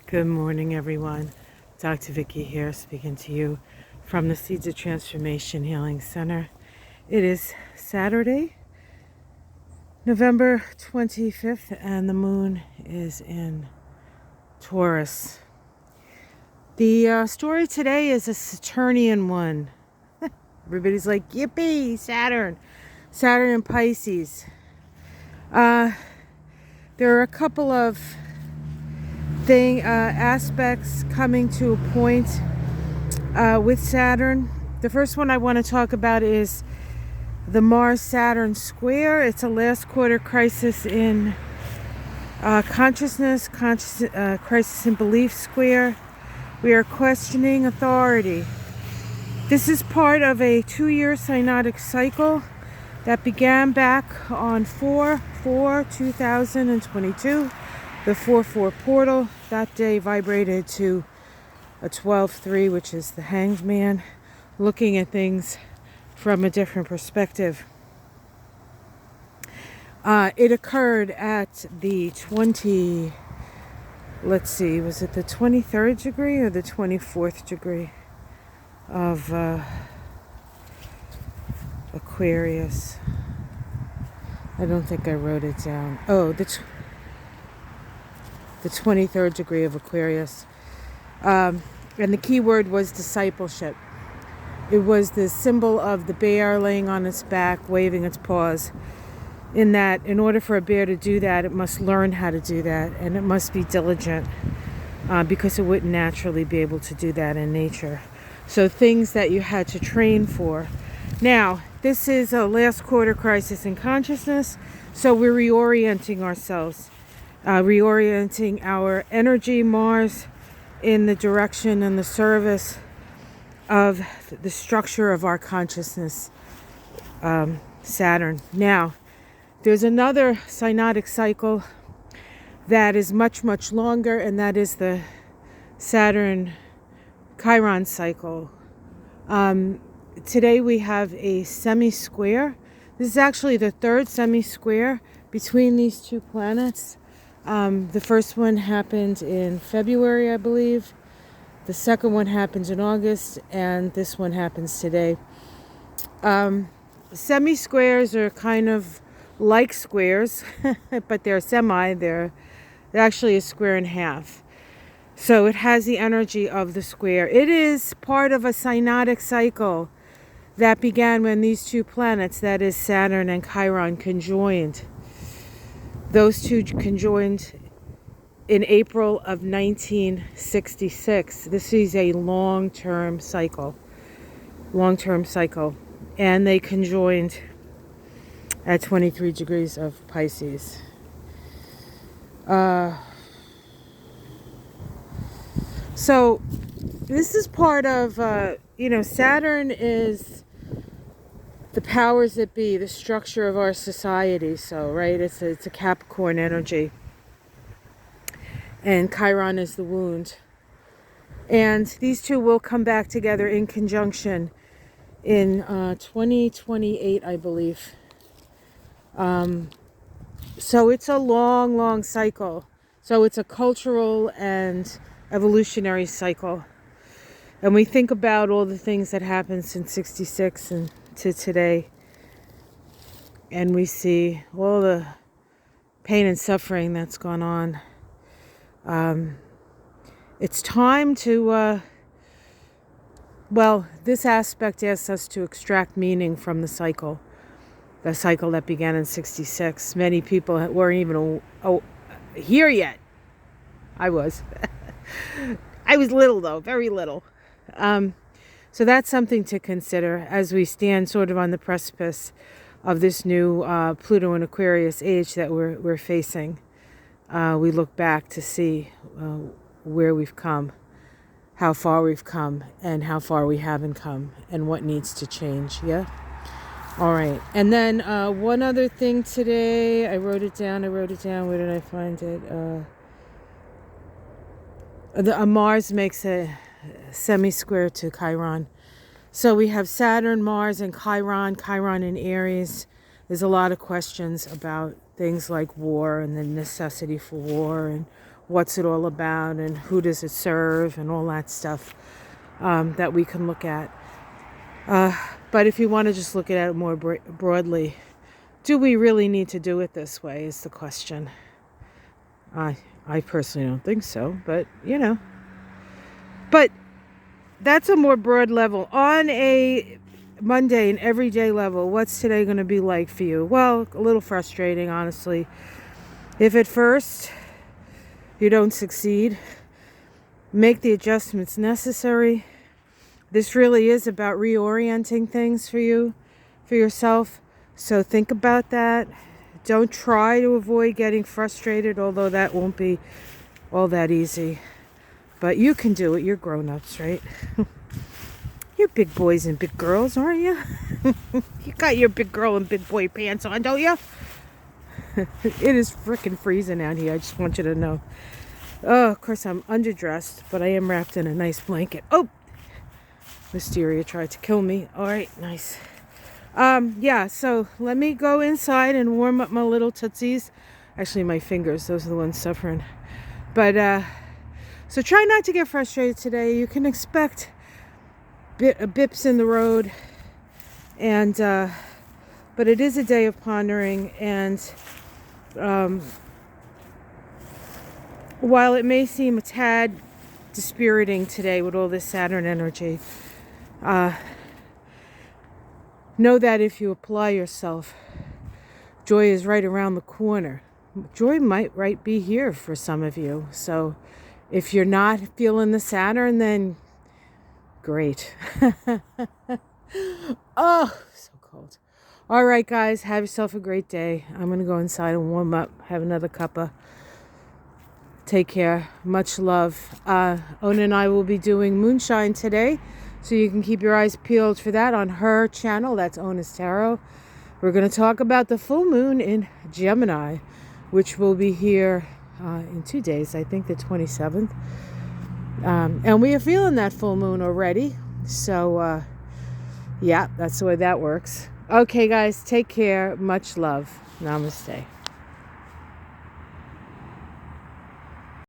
Good morning, everyone. Dr. Vicky here, speaking to you from the Seeds of Transformation Healing Center. It is Saturday, November 25th, and the moon is in Taurus. The story today is a Saturnian one. Everybody's like, yippee, Saturn. Saturn and Pisces. There are a couple of aspects coming to a point with Saturn. The first one I want to talk about is the Mars-Saturn square. It's a last quarter crisis in consciousness, crisis in belief square. We are questioning authority. This is part of a 2-year synodic cycle that began back on 4/4/2022. The 4/4 portal that day vibrated to a 12/3, which is the Hanged Man, looking at things from a different perspective. It occurred at the was it the 23rd degree or the 24th degree of Aquarius? I don't think I wrote it down. Oh, the 23rd degree of Aquarius. And the key word was discipleship. It was the symbol of the bear laying on its back, waving its paws. In that, in order for a bear to do that, it must learn how to do that, and it must be diligent, because it wouldn't naturally be able to do that in nature. So things that you had to train for. Now, this is a last quarter crisis in consciousness, so we're reorienting ourselves. Reorienting our energy, Mars, in the direction and the service of the structure of our consciousness, Saturn. Now, there's another synodic cycle that is much, much longer, and that is the Saturn-Chiron cycle. Today we have a semi-square. This is actually the third semi-square between these two planets. The first one happened in February, I believe. The second one happens in August, and this one happens today. Semi-squares are kind of like squares, but they're semi. They're actually a square and a half. So it has the energy of the square. It is part of a synodic cycle that began when these two planets, that is Saturn and Chiron, conjoined. Those two conjoined in April of 1966. This is a long-term cycle. And they conjoined at 23 degrees of Pisces. So this is part of, Saturn is the powers that be, the structure of our society. So, right, it's a Capricorn energy. And Chiron is the wound. And these two will come back together in conjunction in 2028, I believe. So it's a long, long cycle. So it's a cultural and evolutionary cycle. And we think about all the things that happened since 66 and to today, and we see all the pain and suffering that's gone on. It's time to, this aspect asks us to extract meaning from the cycle that began in 66. Many people weren't even here yet. I was. I was little, though, very little. So that's something to consider as we stand sort of on the precipice of this new Pluto and Aquarius age that we're facing. We look back to see where we've come, how far we've come, and how far we haven't come, and what needs to change. Yeah? All right. And then one other thing today, I wrote it down. Where did I find it? Mars makes a semi-square to Chiron. So we have Saturn, Mars, and Chiron in Aries. There's a lot of questions about things like war and the necessity for war and what's it all about and who does it serve and all that stuff that we can look at. But if you want to just look at it more broadly, do we really need to do it this way is the question. I personally don't think so, but But that's a more broad level. On a Monday and everyday level, what's today going to be like for you? Well, a little frustrating, honestly. If at first you don't succeed, make the adjustments necessary. This really is about reorienting things for you, for yourself. So think about that. Don't try to avoid getting frustrated, although that won't be all that easy. But you can do it. You're grown-ups, right? You're big boys and big girls, aren't you? You got your big girl and big boy pants on, don't you? It is frickin' freezing out here. I just want you to know. Oh, of course, I'm underdressed, but I am wrapped in a nice blanket. Oh! Wisteria tried to kill me. All right, nice. Yeah, so let me go inside and warm up my little tootsies. Actually, my fingers, those are the ones suffering. But, so try not to get frustrated today. You can expect bips in the road. And, but it is a day of pondering. And while it may seem a tad dispiriting today with all this Saturn energy, know that if you apply yourself, joy is right around the corner. Joy might right be here for some of you. So if you're not feeling the Saturn, then great. Oh, so cold. All right, guys, have yourself a great day. I'm going to go inside and warm up, have another cuppa. Take care. Much love. Ona and I will be doing moonshine today, so you can keep your eyes peeled for that on her channel. That's Ona's Tarot. We're going to talk about the full moon in Gemini, which will be here in 2 days, I think the 27th. And we are feeling that full moon already. So, yeah, that's the way that works. Okay, guys, take care. Much love. Namaste.